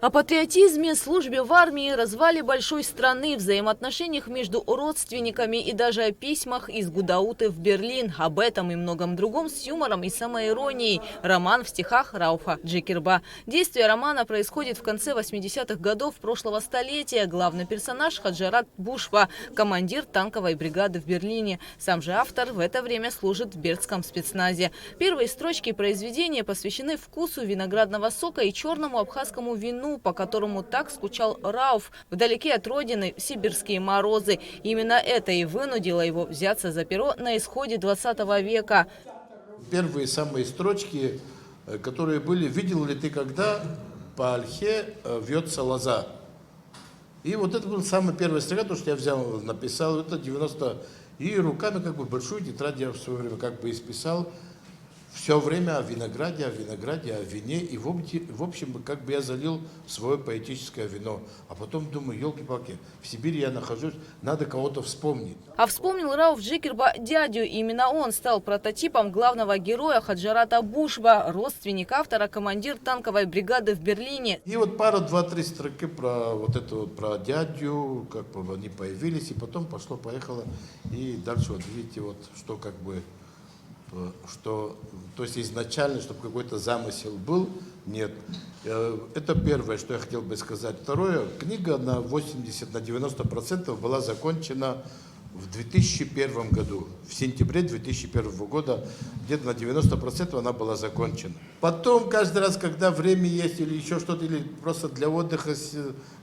О патриотизме, службе в армии, развале большой страны, взаимоотношениях между родственниками и даже о письмах из Гудауты в Берлин. Об этом и многом другом с юмором и самоиронией. Роман в стихах Рауфа Джикерба. Действие романа происходит в конце 80-х годов прошлого столетия. Главный персонаж Хаджарат Бушва, командир танковой бригады в Берлине. Сам же автор в это время служит в бердском спецназе. Первые строчки произведения посвящены вкусу виноградного сока и черному абхазскому вину, по которому так скучал Рауф вдалеке от родины в сибирские морозы. Именно это и вынудило его взяться за перо на исходе 20 века. Первые самые строчки, которые были: «Видел ли ты, когда по ольхе вьется лоза?» И вот это был самый первый строка, то, что я взял, написал, это 90, и руками как бы большую тетрадь я в свое время как бы исписал. Все время о винограде, о вине. И в общем, как бы я залил свое поэтическое вино. А потом думаю, елки-палки, в Сибири я нахожусь, надо кого-то вспомнить. А вспомнил Рауф Джикерба дядю. Именно он стал прототипом главного героя Хаджарата Бушва, родственник автора, командир танковой бригады в Берлине. И вот пара, два-три строки про вот эту, про дядю, как бы они появились, и потом пошло-поехало. И дальше вот видите, вот что как бы... что, то есть изначально, чтобы какой-то замысел был, нет. Это первое, что я хотел бы сказать. Второе, книга на 80-90% была закончена в 2001 году. В сентябре 2001 года где-то на 90% она была закончена. Потом, каждый раз, когда время есть или еще что-то, или просто для отдыха,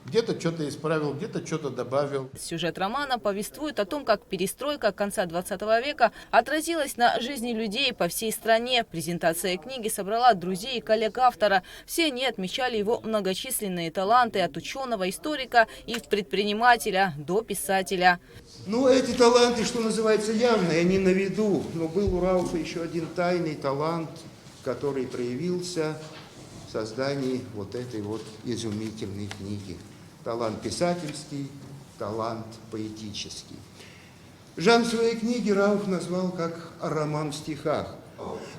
где-то что-то исправил, где-то что-то добавил. Сюжет романа повествует о том, как перестройка конца 20 века отразилась на жизни людей по всей стране. Презентация книги собрала друзей и коллег автора. Все они отмечали его многочисленные таланты от ученого, историка и предпринимателя до писателя. Ну, эти таланты, что называется, явные, они на виду. Но был у Рауфа еще один тайный талант, который проявился в создании вот этой вот изумительной книги. Талант писательский, талант поэтический. Жанр своей книги Рауф назвал как роман в стихах.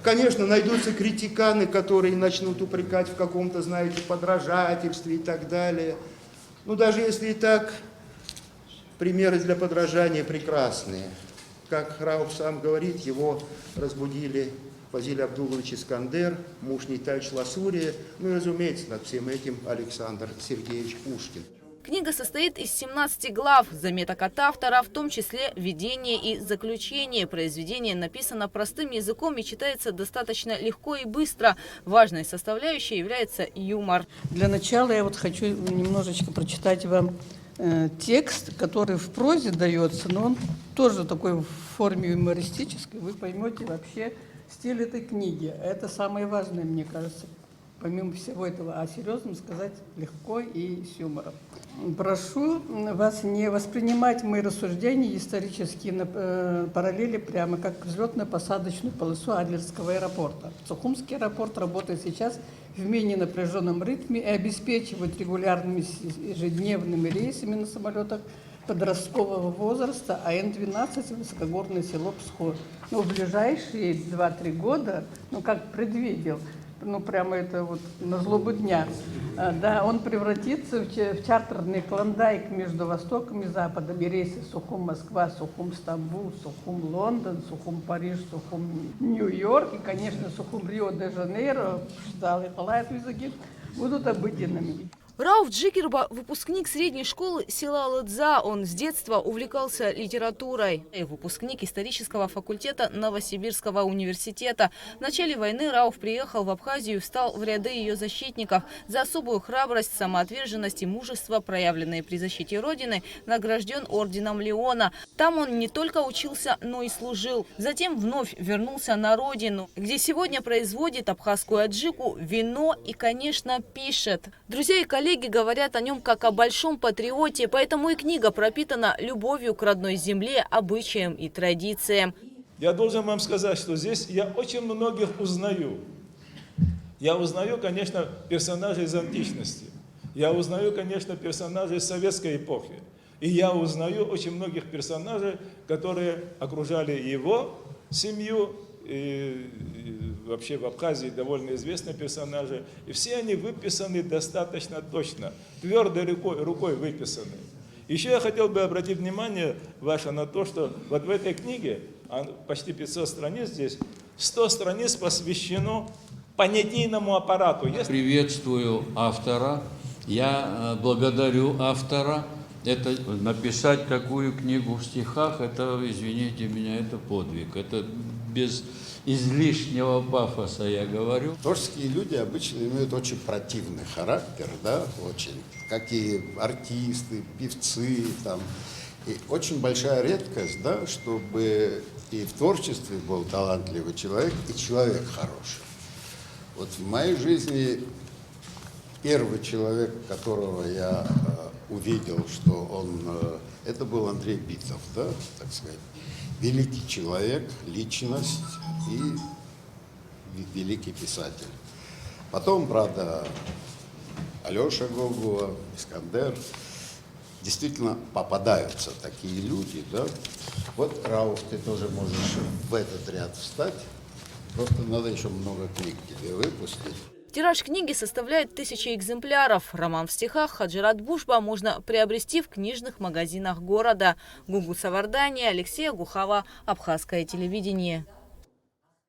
Конечно, найдутся критиканы, которые начнут упрекать в каком-то, знаете, подражательстве и так далее. Но даже если и так, примеры для подражания прекрасные. Как Рауф сам говорит, его разбудили Фазиль Абдулович Искандер, муж Нитайч Ласурия, ну и, разумеется, над всем этим Александр Сергеевич Пушкин. Книга состоит из 17 глав, заметок от автора, в том числе введение и заключение. Произведение написано простым языком и читается достаточно легко и быстро. Важной составляющей является юмор. Для начала я вот хочу немножечко прочитать вам текст, который в прозе дается, но он тоже такой в форме юмористической. Вы поймете вообще стиль этой книги. Это самое важное, мне кажется, помимо всего этого. А серьезно сказать легко и с юмором. Прошу вас не воспринимать мои рассуждения исторические параллели прямо как взлетно-посадочную полосу Адлерского аэропорта. Сухумский аэропорт работает сейчас в менее напряженном ритме и обеспечивает регулярными ежедневными рейсами на самолетах подросткового возраста АН-12 высокогорное село Псхо. Но в ближайшие 2-3 года, как предвидел, прямо это вот на злобу дня, да, он превратится в чартерный клондайк между Востоком и Западом. И рейсы Сухум-Москва, Сухум-Стамбул, Сухум-Лондон, Сухум-Париж, Сухум-Нью-Йорк и, конечно, Сухум-Рио-де-Жанейро, будут обыденными. Рауф Джикерба – выпускник средней школы села Лыдза. Он с детства увлекался литературой. Выпускник исторического факультета Новосибирского университета. В начале войны Рауф приехал в Абхазию и встал в ряды ее защитников. За особую храбрость, самоотверженность и мужество, проявленные при защите Родины, награжден орденом Леона. Там он не только учился, но и служил. Затем вновь вернулся на родину, где сегодня производит абхазскую аджику, вино и, конечно, пишет. Друзья и коллеги говорят о нем как о большом патриоте, поэтому и книга пропитана любовью к родной земле, обычаям и традициям. Я должен вам сказать, что здесь я очень многих узнаю. Я узнаю, конечно, персонажей из античности. Я узнаю, конечно, персонажей советской эпохи. И я узнаю очень многих персонажей, которые окружали его семью, и вообще в Абхазии довольно известные персонажи. И все они выписаны достаточно точно, твердой рукой выписаны. Еще я хотел бы обратить внимание ваше на то, что вот в этой книге, почти 500 страниц здесь, 100 страниц посвящено понятийному аппарату. Приветствую автора, я благодарю автора. Это написать такую книгу в стихах, это, извините меня, это подвиг. Это без излишнего пафоса, я говорю. Творческие люди обычно имеют очень противный характер, да, очень, как и артисты, певцы, там. И очень большая редкость, да, чтобы и в творчестве был талантливый человек, и человек хороший. Вот в моей жизни первый человек, которого я увидел, что он, это был Андрей Битов, да, так сказать, великий человек, личность и великий писатель. Потом, правда, Алеша Гогуа, Искандер, действительно попадаются такие люди, да. Вот, Рауф, ты тоже можешь в этот ряд встать, просто надо еще много книг тебе выпустить. Тираж книги составляет 1000 экземпляров. Роман в стихах Хаджират Бушба можно приобрести в книжных магазинах города. Гугу Савардания, Алексея Гухава, Абхазское телевидение.